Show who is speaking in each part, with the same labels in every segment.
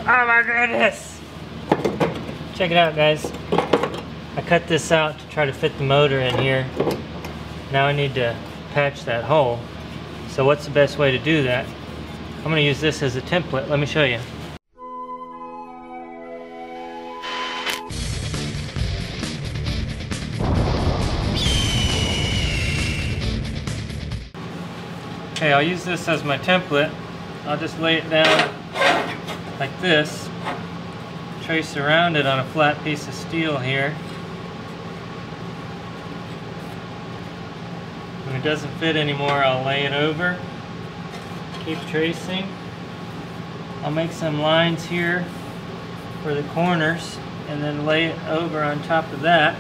Speaker 1: Oh my goodness! Check it out, guys. I cut this out to try to fit the motor in here. Now I need to patch that hole. So what's the best way to do that? I'm going to use this as a template. Let me show you. Okay, I'll use this as my template. I'll just lay it down like this, trace around it on a flat piece of steel here. When it doesn't fit anymore, I'll lay it over, keep tracing. I'll make some lines here for the corners and then lay it over on top of that.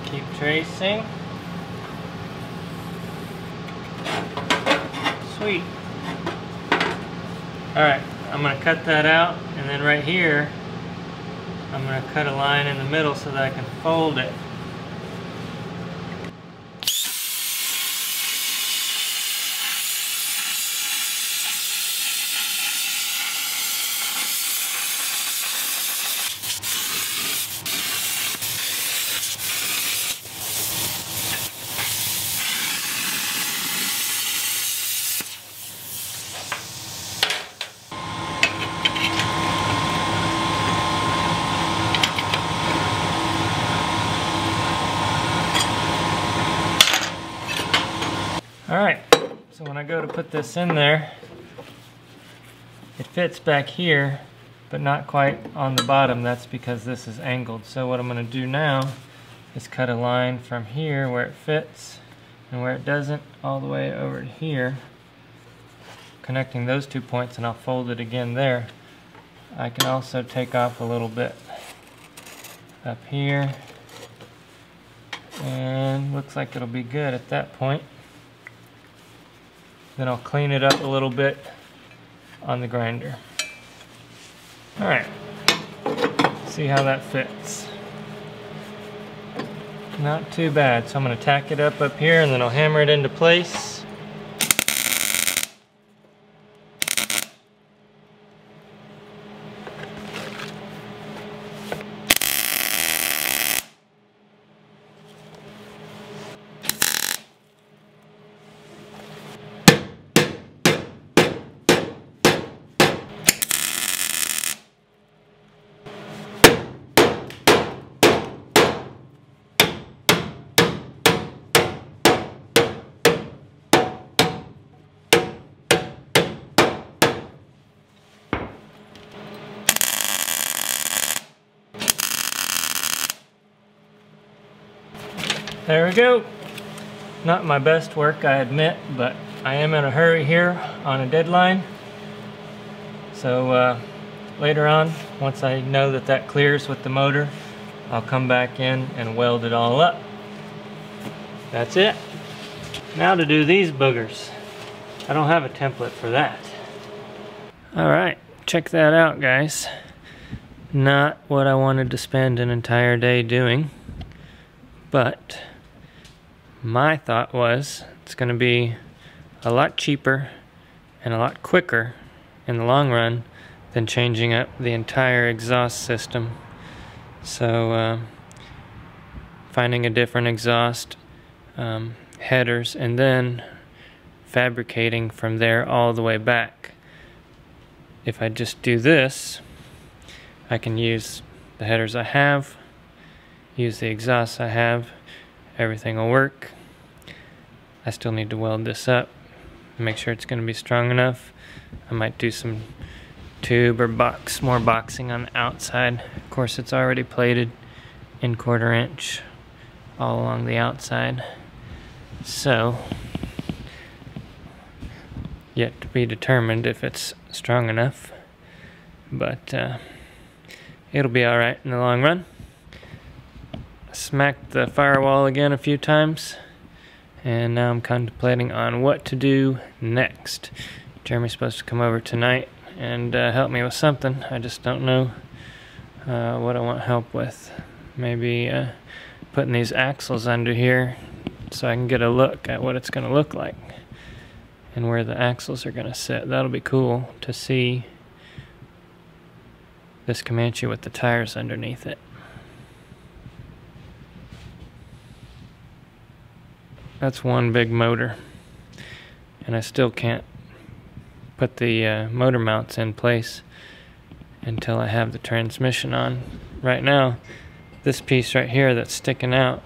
Speaker 1: Keep tracing. Sweet. Alright, I'm going to cut that out, and then right here I'm going to cut a line in the middle so that I can fold it. Alright, so when I go to put this in there, it fits back here, but not quite on the bottom. That's because this is angled. So what I'm going to do now is cut a line from here where it fits and where it doesn't all the way over to here, connecting those 2 points, and I'll fold it again there. I can also take off a little bit up here, and looks like it'll be good at that point. Then I'll clean it up a little bit on the grinder. Alright, see how that fits. Not too bad. So I'm going to tack it up here, and then I'll hammer it into place. There we go. Not my best work, I admit, but I am in a hurry here on a deadline. So later on, once I know that that clears with the motor, I'll come back in and weld it all up. That's it. Now to do these boogers. I don't have a template for that. Alright, check that out, guys. Not what I wanted to spend an entire day doing, but my thought was it's going to be a lot cheaper and a lot quicker in the long run than changing up the entire exhaust system. So finding a different exhaust, headers, and then fabricating from there all the way back. If I just do this, I can use the headers I have, use the exhaust I have, everything will work. I still need to weld this up, make sure it's going to be strong enough. I might do some tube or more boxing on the outside. Of course, it's already plated in 1/4 inch all along the outside. So, yet to be determined if it's strong enough, but it'll be alright in the long run. Smacked the firewall again a few times, and now I'm contemplating on what to do next. Jeremy's supposed to come over tonight and help me with something. I just don't know what I want help with. Maybe putting these axles under here so I can get a look at what it's going to look like. and where the axles are gonna sit. That'll be cool to see this Comanche with the tires underneath it. That's one big motor, and I still can't put the motor mounts in place until I have the transmission on. Right now, this piece right here that's sticking out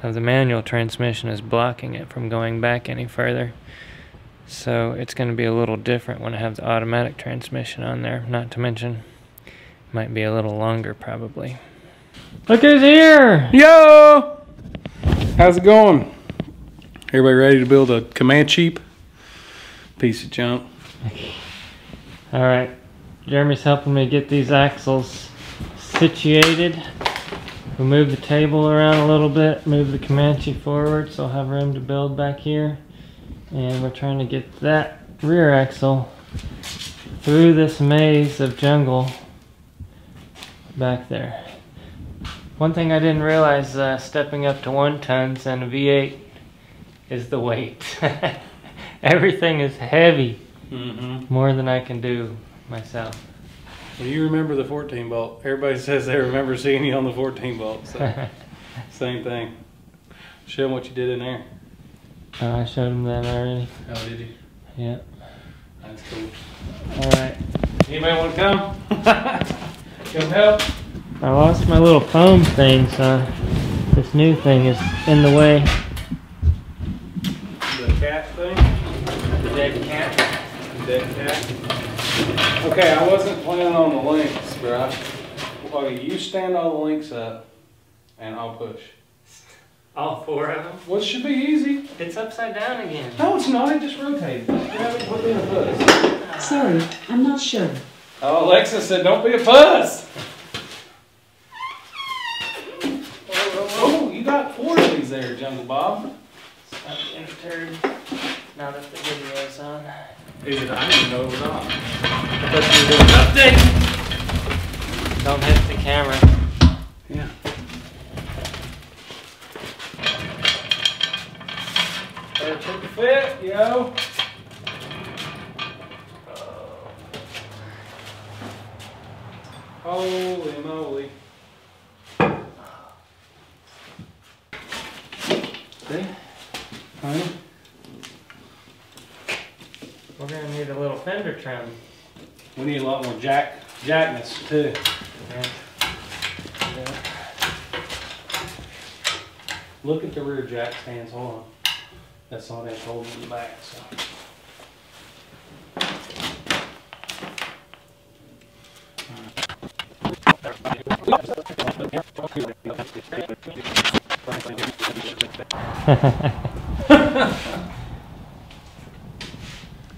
Speaker 1: of the manual transmission is blocking it from going back any further. So it's going to be a little different when I have the automatic transmission on there. Not to mention, it might be a little longer probably. Look who's here!
Speaker 2: Yo! How's it going? Everybody ready to build a Comancheep? Piece of junk.
Speaker 1: Alright, Jeremy's helping me get these axles situated. We'll move the table around a little bit, move the Comanche forward so I'll have room to build back here. And we're trying to get that rear axle through this maze of jungle back there. One thing I didn't realize stepping up to 1 tons and a V8 is the weight. Everything is heavy, more than I can do myself.
Speaker 2: Well, you remember the 14 bolt. Everybody says they remember seeing you on the 14 bolt. So same thing. Show them what you did in there.
Speaker 1: Oh, I showed them that already.
Speaker 2: Oh, did you?
Speaker 1: Yeah.
Speaker 2: That's cool.
Speaker 1: Alright.
Speaker 2: Anybody want to come? Come help?
Speaker 1: I lost my little foam thing, so this new thing is in the way.
Speaker 2: The cat thing?
Speaker 1: The dead cat.
Speaker 2: The dead cat? Okay, I wasn't planning on the links, bro. Okay, you stand all the links up, and I'll push.
Speaker 1: All 4 of them?
Speaker 2: Well, it should be easy.
Speaker 1: It's upside down again.
Speaker 2: No, it's not. It just rotated. Grab it, put it in a puss.
Speaker 3: Sorry, I'm not sure.
Speaker 2: Oh, Alexa said, don't be a puss. Oh, you got 4 of these there, Jungle Bob.
Speaker 1: Stop being a turd. Now that the video's on.
Speaker 2: Is it? I didn't even know it was on.
Speaker 1: I thought you were doing an update. Don't hit the camera.
Speaker 2: Yeah. Perfect fit, yo. Holy moly. See? Honey?
Speaker 1: We're gonna need a little fender trim.
Speaker 2: We need a lot more jackness too.
Speaker 1: Yeah.
Speaker 2: Look at the rear jack stands. Hold on. That's all that's holding in the back. So.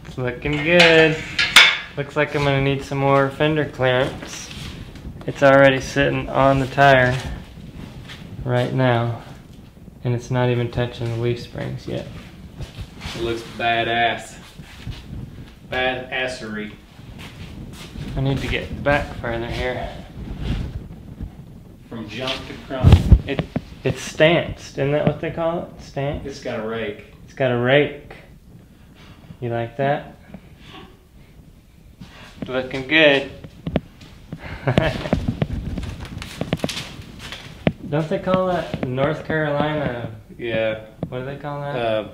Speaker 1: It's looking good. Looks like I'm gonna need some more fender clearance. It's already sitting on the tire right now, and it's not even touching the leaf springs yet.
Speaker 2: It looks badass. Badassery.
Speaker 1: I need to get back further here.
Speaker 2: From jump to crump.
Speaker 1: It's stanced, isn't that what they call it? Stanced?
Speaker 2: It's got a rake.
Speaker 1: It's got a rake. You like that? Looking good. Don't they call that North Carolina?
Speaker 2: Yeah.
Speaker 1: What do they call that?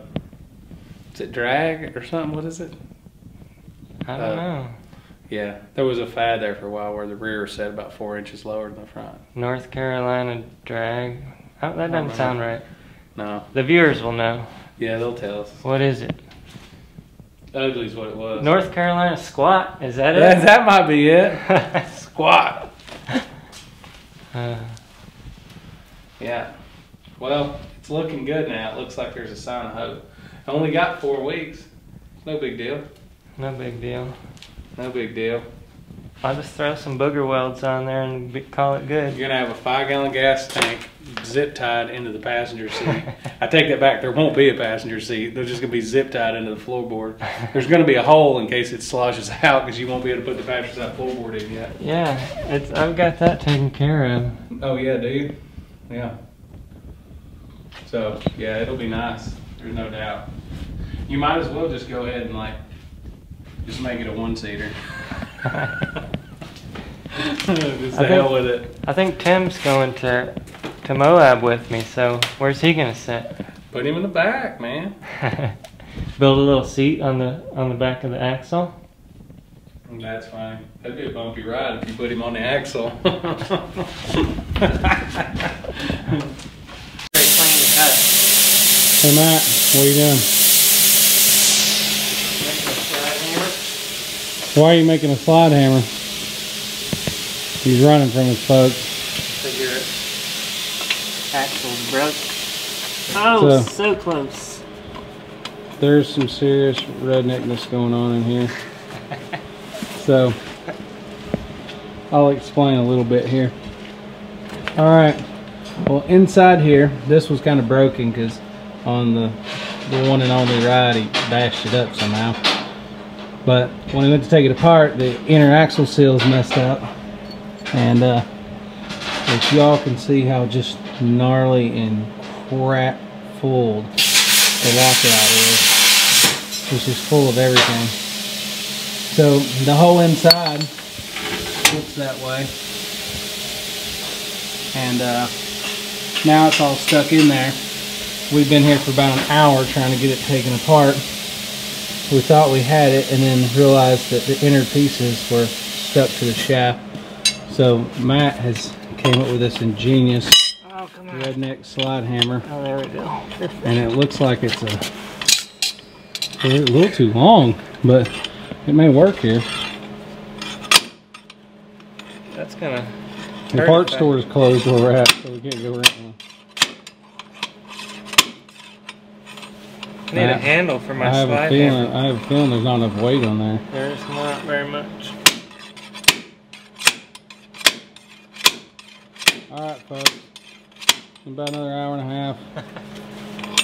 Speaker 2: Is it drag or something? What is it?
Speaker 1: I don't know.
Speaker 2: Yeah, there was a fad there for a while where the rear was set about 4 inches lower than the front.
Speaker 1: North Carolina drag. Oh, that doesn't sound right.
Speaker 2: No.
Speaker 1: The viewers will know.
Speaker 2: Yeah, they'll tell us.
Speaker 1: What is it?
Speaker 2: Ugly's what it was.
Speaker 1: North Carolina squat. Is that it?
Speaker 2: That might be it. Squat. Yeah. Well, it's looking good now. It looks like there's a sign of hope. I only got 4 weeks. No big deal.
Speaker 1: No big deal.
Speaker 2: No big deal.
Speaker 1: I'll just throw some booger welds on there and call it good.
Speaker 2: You're going to have a 5-gallon gas tank zip tied into the passenger seat. I take that back. There won't be a passenger seat. They're just going to be zip tied into the floorboard. There's going to be a hole in case it sloshes out because you won't be able to put the passenger side floorboard in yet.
Speaker 1: Yeah, I've got that taken care of.
Speaker 2: Oh, yeah, do you? Yeah. So, yeah, it'll be nice. There's no doubt. You might as well just go ahead and like, just make it a one-seater. Just the hell with it.
Speaker 1: I think Tim's going to Moab with me, so where's he gonna sit?
Speaker 2: Put him in the back, man.
Speaker 1: Build a little seat on the back of the axle.
Speaker 2: That's fine. That'd be a bumpy ride if you put him on the axle.
Speaker 3: Hey Matt, what are you doing? Why are you making a slide hammer? He's running from his folks.
Speaker 1: Figure it. Axle's broke. Oh, so close.
Speaker 3: There's some serious redneckness going on in here. So, I'll explain a little bit here. Alright, well inside here, this was kind of broken because on the one and only ride he bashed it up somehow. But when he went to take it apart, the inner axle seal is messed up. And if y'all can see how just gnarly and crap full the lockout is. It's just full of everything. So the whole inside looks that way. And now it's all stuck in there. We've been here for about an hour trying to get it taken apart. We thought we had it and then realized that the inner pieces were stuck to the shaft. So Matt has came up with this ingenious redneck slide hammer.
Speaker 1: Oh, there we go.
Speaker 3: And it looks like it's a little too long, but it may work here.
Speaker 1: That's gonna.
Speaker 3: The part store is closed where we're at, so we can't go right now.
Speaker 1: I need a handle for my slide hammer.
Speaker 3: I have a feeling there's not enough weight on there.
Speaker 1: There's not very much.
Speaker 3: Alright folks, in about another hour and a half,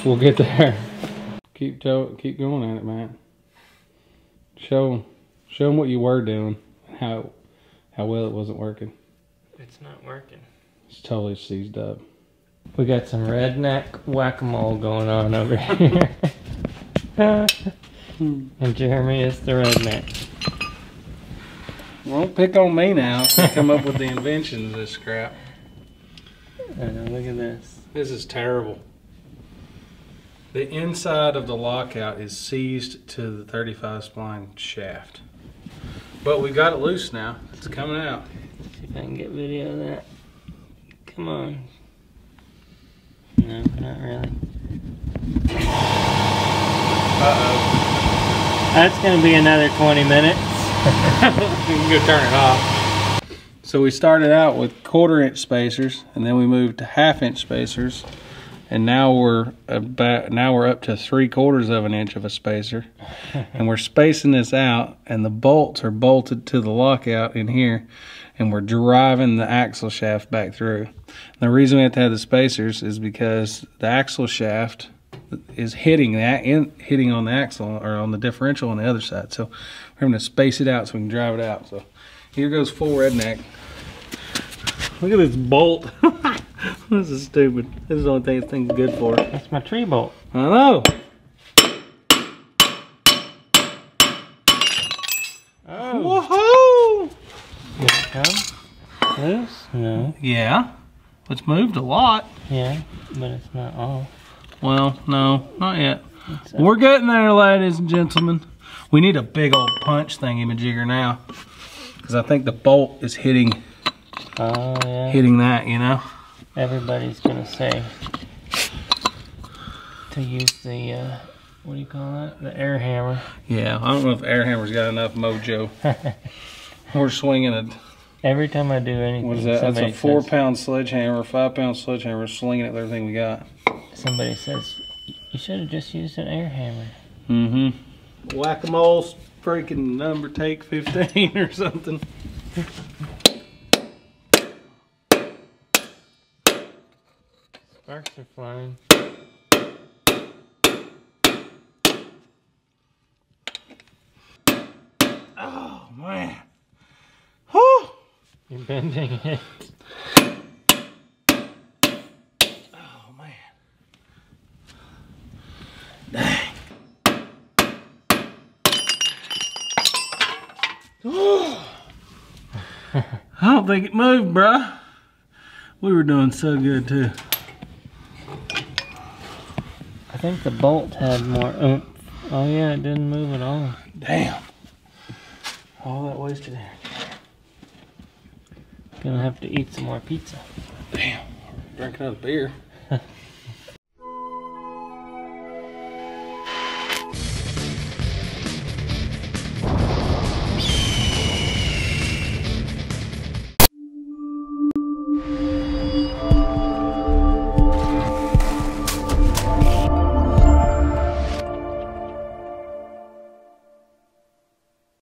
Speaker 3: we'll get there. Keep going at it, man. Show them what you were doing, how well it wasn't working.
Speaker 1: It's not working.
Speaker 3: It's totally seized up.
Speaker 1: We got some redneck whack-a-mole going on over here. And Jeremy is the redneck.
Speaker 3: Don't pick on me now to come up with the inventions of this crap.
Speaker 1: I know, look at this.
Speaker 2: This is terrible. The inside of the lockout is seized to the 35 spline shaft. But we got it loose now. It's coming out.
Speaker 1: See if I can get video of that. Come on. No, not really.
Speaker 2: Uh-oh.
Speaker 1: That's going to be another 20 minutes.
Speaker 2: You can go turn it off.
Speaker 3: So we started out with 1/4 inch spacers, and then we moved to 1/2 inch spacers, and now we're up to 3/4 of an inch of a spacer, and we're spacing this out, and the bolts are bolted to the lockout in here, and we're driving the axle shaft back through. The reason we have to have the spacers is because the axle shaft is hitting on the axle or on the differential on the other side. So we're going to space it out so we can drive it out. So here goes full redneck. Look at this bolt. This is stupid. This is the only thing this thing's good for.
Speaker 1: That's my tree bolt.
Speaker 3: I know.
Speaker 1: Oh.
Speaker 3: Woohoo!
Speaker 1: Did it come loose? No.
Speaker 3: Yeah. It's moved a lot.
Speaker 1: Yeah, but it's not all.
Speaker 3: Well, no, not yet. We're getting there, ladies and gentlemen. We need a big old punch thingy-majigger now. Because I think the bolt is hitting that, you know?
Speaker 1: Everybody's going to say to use the, what do you call that? The air hammer.
Speaker 3: Yeah, I don't know if the air hammer's got enough mojo. We're swinging a...
Speaker 1: Every time I do anything,
Speaker 3: what is that? That's a 4-pound sledgehammer, 5-pound sledgehammer, slinging it with everything we got.
Speaker 1: Somebody says, you should have just used an air hammer.
Speaker 3: Mm-hmm. Whack-a-mole freaking number take 15 or something.
Speaker 1: Sparks are flying.
Speaker 3: Oh, man. Whew.
Speaker 1: You're bending it.
Speaker 3: Oh, man. Dang. I don't think it moved, bruh. We were doing so good too.
Speaker 1: I think the bolt had more oomph. Oh yeah, it didn't move at all.
Speaker 3: Damn. All that wasted air.
Speaker 1: Gonna have to eat some more pizza.
Speaker 3: Damn. Drink another beer.